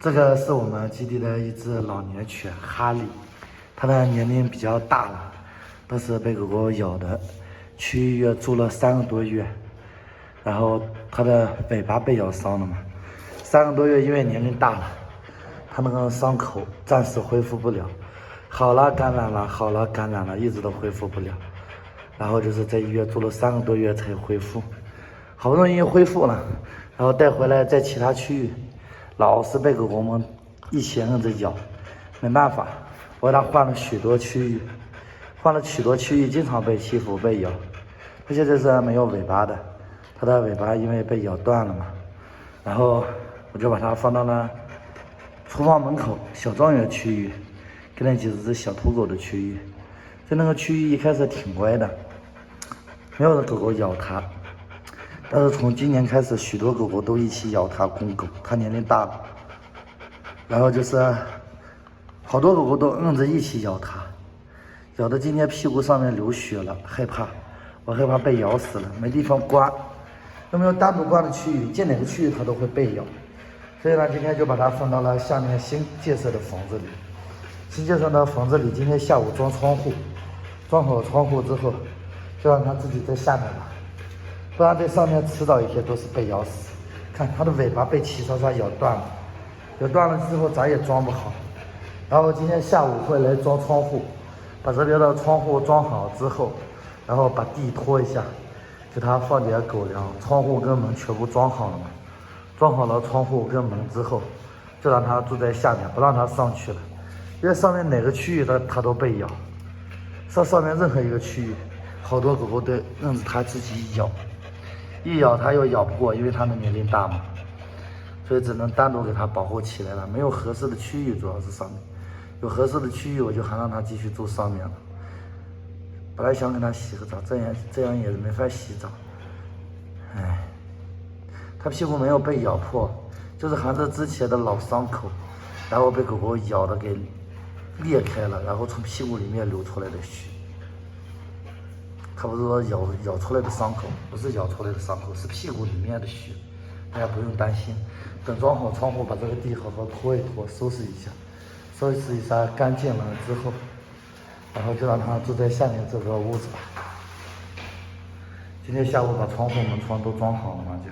这个是我们基地的一只老年犬哈利，它的年龄比较大了，当时被狗狗咬的，去医院住了3个多月，然后它的尾巴被咬伤了嘛，3个多月因为年龄大了，它那个伤口暂时恢复不了，好了感染了，好了感染了，一直都恢复不了，然后就是在医院住了3个多月才恢复，好不容易恢复了，然后带回来在其他区域。老是被狗狗们一起摁着咬，没办法，我给它换了许多区域，经常被欺负被咬。它现在是没有尾巴的，它的尾巴因为被咬断了嘛，然后我就把它放到了厨房门口小庄园区域，跟那几只小土狗的区域。在那个区域一开始挺乖的，没有的狗狗咬它。但是从今年开始，许多狗狗都一起咬它，公狗，它年龄大了，然后就是好多狗狗都摁着一起咬它，咬的今天屁股上面流血了，害怕，我害怕被咬死了，没地方关，有没有单独关的区域，进哪个区域它都会被咬，所以呢，今天就把它放到了下面新建设的房子里，新建设的房子里，今天下午装窗户，装好窗户之后，就让它自己在下面吧。不然在上面迟早一天都是被咬死。看它的尾巴被齐刷刷咬断了，咬断了之后咋也装不好。然后今天下午会来装窗户，把这边的窗户装好之后，然后把地拖一下，给它放点狗粮，窗户跟门全部装好了嘛。装好了窗户跟门之后，就让它住在下面，不让它上去了，因为上面哪个区域它都被咬，上面任何一个区域，好多狗狗都摁着它自己咬。一咬它又咬不过，因为它的年龄大嘛，所以只能单独给它保护起来了。没有合适的区域，主要是上面有合适的区域，我就还让它继续住上面了。本来想给它洗个澡，这样也没法洗澡。唉，它屁股没有被咬破，就是含着之前的老伤口，然后被狗狗咬的给裂开了，然后从屁股里面流出来的血。它不是说咬出来的伤口，不是咬出来的伤口，是屁股里面的血，大家不用担心。等装好窗户，把这个地好好拖一拖，收拾一下干净了之后，然后就让它住在下面这个屋子吧。今天下午把窗户门窗都装好了嘛，就。